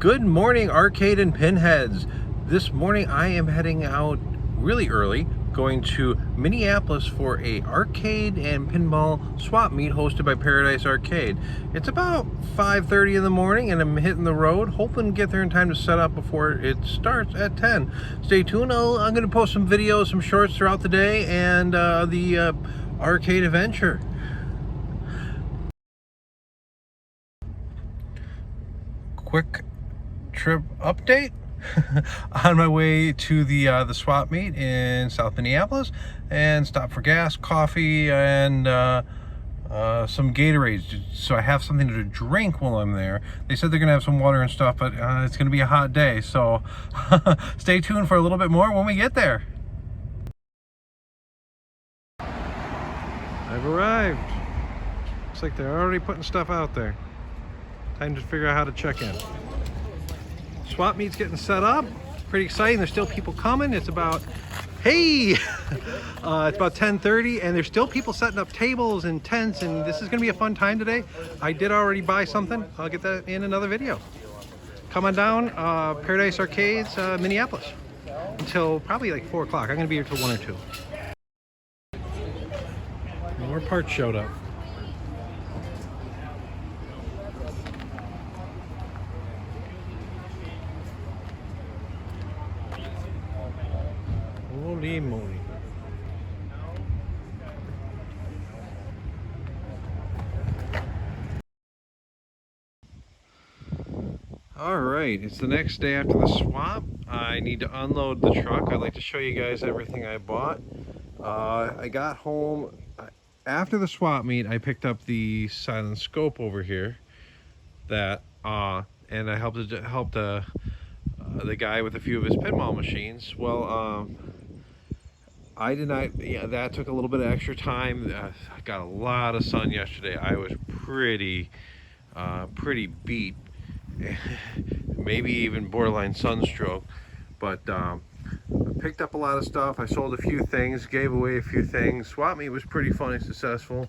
Good morning, arcade and pinheads. This morning I am heading out really early, going to Minneapolis for a arcade and pinball swap meet hosted by Paradise Arcade. It's about 5:30 in the morning and I'm hitting the road, hoping to get there in time to set up before it starts at 10. Stay tuned. I'm going to post some videos, some shorts throughout the day, and the arcade adventure. Quick trip update. On my way to the swap meet in South Minneapolis, and stop for gas, coffee, and some Gatorades, so I have something to drink while I'm there. They said they're gonna have some water and stuff, but it's gonna be a hot day, so stay tuned for a little bit more when we get there. I've arrived. Looks like they're already putting stuff out there. Time to figure out how to check in. Swap meet's getting set up. Pretty exciting. There's still people coming. It's about, hey, it's about 10:30, and there's still people setting up tables and tents, and this is gonna be a fun time today. I did already buy something. I'll get that in another video. Come on down, Paradise Arcades, Minneapolis, until probably like 4 o'clock. I'm gonna be here till 1 or 2. More parts showed up. Holy moly. All right, it's the next day after the swap. I need to unload the truck. I'd like to show you guys everything I bought. I got home after the swap meet. I picked up the silent scope over here that and I helped the guy with a few of his pinball machines. Well, I did not, yeah, that took a little bit of extra time. I got a lot of sun yesterday. I was pretty beat, maybe even borderline sunstroke, but I picked up a lot of stuff. I sold a few things, gave away a few things. Swap meet was pretty fun and successful.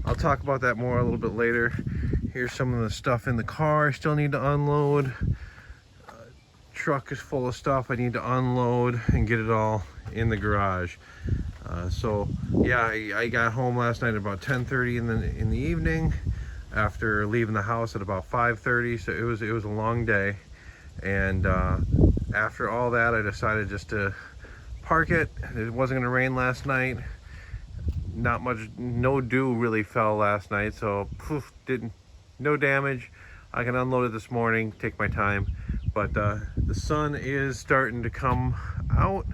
I'll talk about that more a little bit later. Here's some of the stuff in the car I still need to unload. Truck is full of stuff I need to unload and get it all in the garage. So yeah, I got home last night at about 10:30 in the evening, after leaving the house at about 5:30. So it was a long day, and after all that I decided just to park it. It wasn't going to rain last night. Not much, no dew really fell last night, so no damage. I can unload it this morning, take my time. But the sun is starting to come out,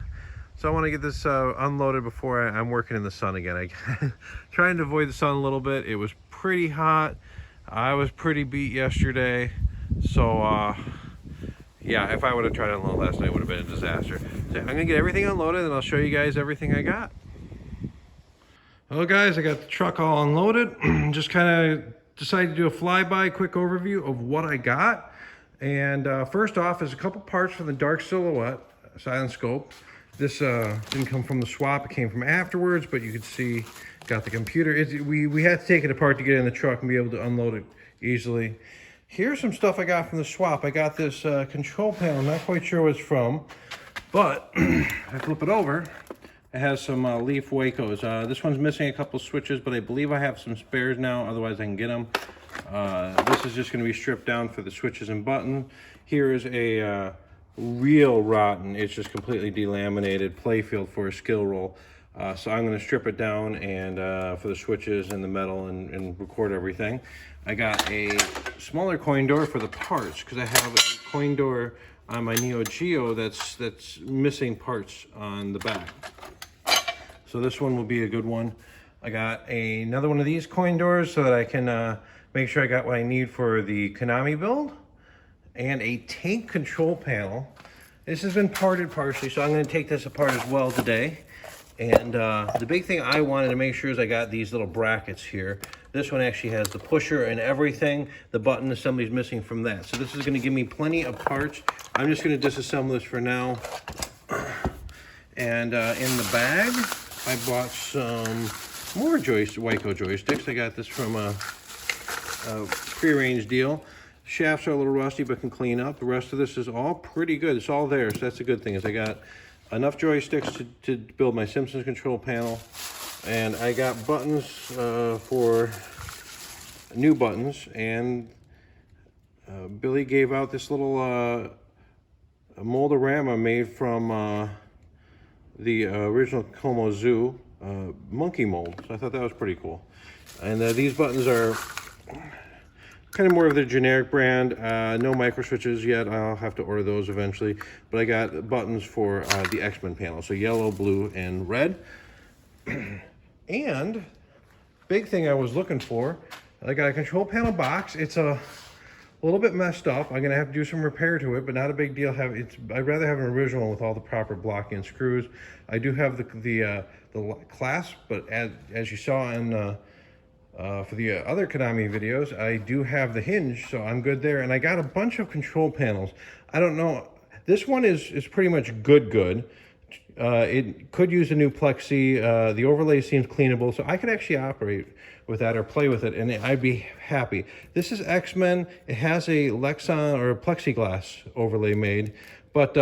so I want to get this unloaded before I'm working in the sun again. Trying to avoid the sun a little bit. It was pretty hot. I was pretty beat yesterday, so yeah, if I would have tried to unload last night, it would have been a disaster. So I'm gonna get everything unloaded and I'll show you guys everything I got. Well guys, I got the truck all unloaded. Just kind of decided to do a flyby quick overview of what I got. And first off is a couple parts for the Dark Silhouette silent scope. This didn't come from the swap, it came from afterwards, but you can see, got the computer. We had to take it apart to get in the truck and be able to unload it easily. Here's some stuff I got from the swap. I got this control panel, not quite sure what it's from, but I flip it over. It has some leaf Wacos. This one's missing a couple switches, but I believe I have some spares now, otherwise I can get them. This is just going to be stripped down for the switches and button. Here is a real rotten, it's just completely delaminated playfield for a skill roll. So I'm going to strip it down and for the switches and the metal and record everything. I got a smaller coin door for the parts because I have a coin door on my Neo Geo that's missing parts on the back. So this one will be a good one. I got another one of these coin doors so that I can make sure I got what I need for the Konami build, and a tank control panel. This has been parted partially, so I'm going to take this apart as well today. And the big thing I wanted to make sure is I got these little brackets here. This one actually has the pusher and everything. The button assembly is missing from that. So this is going to give me plenty of parts. I'm just going to disassemble this for now. And in the bag, I bought some more Waco joysticks. I got this from a prearranged deal. Shafts are a little rusty, but can clean up. The rest of this is all pretty good. It's all there, so that's the good thing, is I got enough joysticks to build my Simpsons control panel. And I got buttons for new buttons, and Billy gave out this little mold-orama made from the original Como Zoo monkey mold. So I thought that was pretty cool. And these buttons are kind of more of the generic brand. No micro switches yet. I'll have to order those eventually. But I got buttons for the X-Men panel. So yellow, blue, and red. And big thing I was looking for, I got a control panel box. It's a little bit messed up. I'm gonna have to do some repair to it, but not a big deal. I'd rather have an original with all the proper blocking and screws. I do have the clasp, but as you saw in for the other Konami videos, I do have the hinge, so I'm good there. And I got a bunch of control panels. I don't know. This one is pretty much good. It could use a new plexi. The overlay seems cleanable, so I could actually operate with that or play with it, and I'd be happy. This is X-Men. It has a Lexan or a plexiglass overlay made, but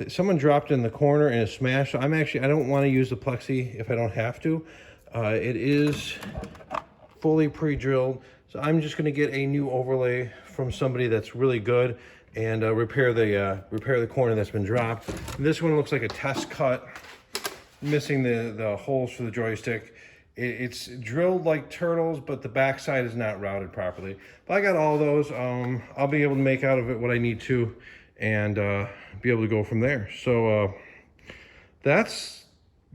someone dropped it in the corner and it smashed. So I don't want to use the plexi if I don't have to. It is fully pre-drilled, so I'm just going to get a new overlay from somebody that's really good and repair the corner that's been dropped. This one looks like a test cut, missing the holes for the joystick. It's drilled like turtles, but the backside is not routed properly. But I got all those. I'll be able to make out of it what I need to, and be able to go from there. So that's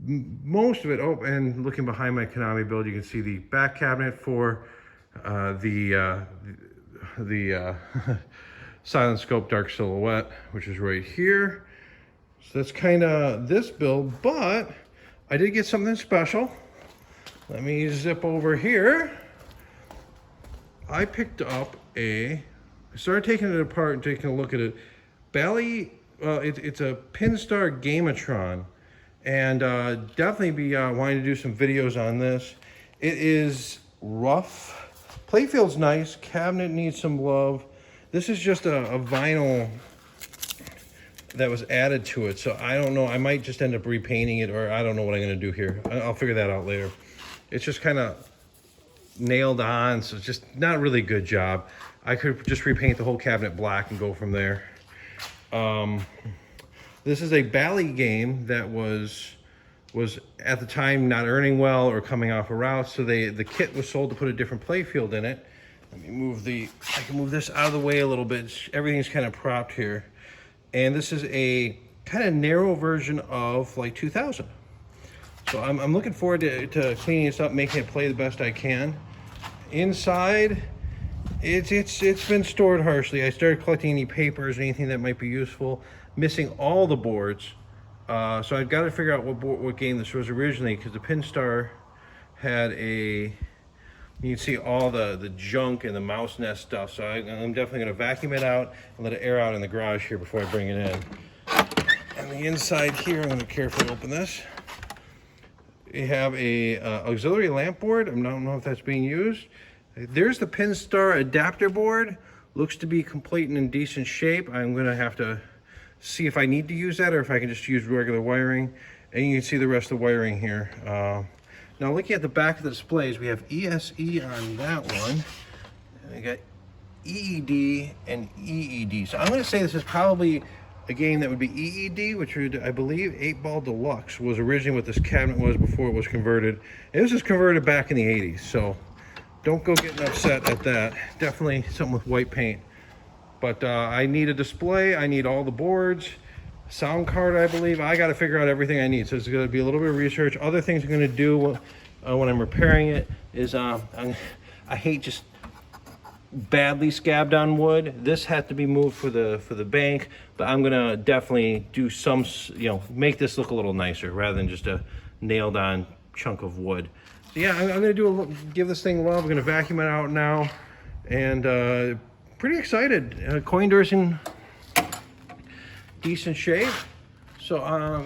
most of it. Oh, and looking behind my Konami build, you can see the back cabinet for the Silent Scope Dark Silhouette, which is right here. So that's kind of this build, but I did get something special. Let me zip over here. I picked up I started taking it apart and taking a look at it. It's a Pinstar Gamatron, and definitely be wanting to do some videos on this. It is rough. Playfield's nice. Cabinet needs some love. This is just a vinyl that was added to it, so I don't know. I might just end up repainting it, or I don't know what I'm going to do here. I'll figure that out later. It's just kind of nailed on, so it's just not really a good job. I could just repaint the whole cabinet black and go from there. This is a Bally game that was at the time not earning well or coming off a route, so the kit was sold to put a different playfield in it. Let me I can move this out of the way a little bit. Everything's kind of propped here. And this is a kind of narrow version of like 2000. So I'm looking forward to cleaning this up, making it play the best I can. Inside, it's been stored harshly. I started collecting any papers, anything that might be useful. Missing all the boards. So I've got to figure out what game this was originally, because the Pinstar had you can see all the junk and the mouse nest stuff. So I'm definitely going to vacuum it out and let it air out in the garage here before I bring it in. And the inside here, I'm going to carefully open this. We have a auxiliary lamp board. I don't know if that's being used. There's the Pinstar adapter board. Looks to be complete and in decent shape. I'm going to have to see if I need to use that or if I can just use regular wiring. And you can see the rest of the wiring here. Now looking at the back of the displays, we have ESE on that one. And we got EED and EED. So I'm going to say this is probably a game that would be EED, which would, I believe, 8-Ball Deluxe was originally what this cabinet was before it was converted. It was just converted back in the 80s, so don't go getting upset at that. Definitely something with white paint. But I need a display. I need all the boards. Sound card, I believe. I got to figure out everything I need. So it's going to be a little bit of research. Other things I'm going to do when I'm repairing it is I hate just badly scabbed on wood. This had to be moved for the bank, but I'm going to definitely do some, make this look a little nicer rather than just a nailed on chunk of wood. So yeah, I'm going to give this thing love. I'm going to vacuum it out now, and pretty excited. Coin door's in decent shape. So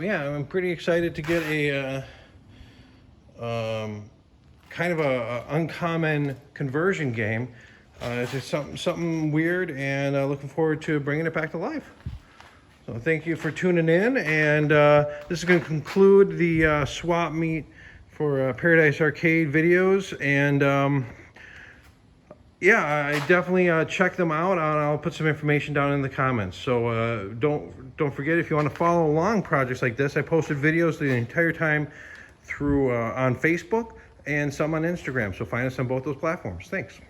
yeah, I'm pretty excited to get a kind of a uncommon conversion game. It's just something weird, and looking forward to bringing it back to life. So thank you for tuning in, and this is going to conclude the swap meet for Paradise Arcade videos. And yeah, I definitely check them out, and I'll put some information down in the comments. So don't forget, if you want to follow along projects like this, I posted videos the entire time through on Facebook and some on Instagram. So find us on both those platforms. Thanks.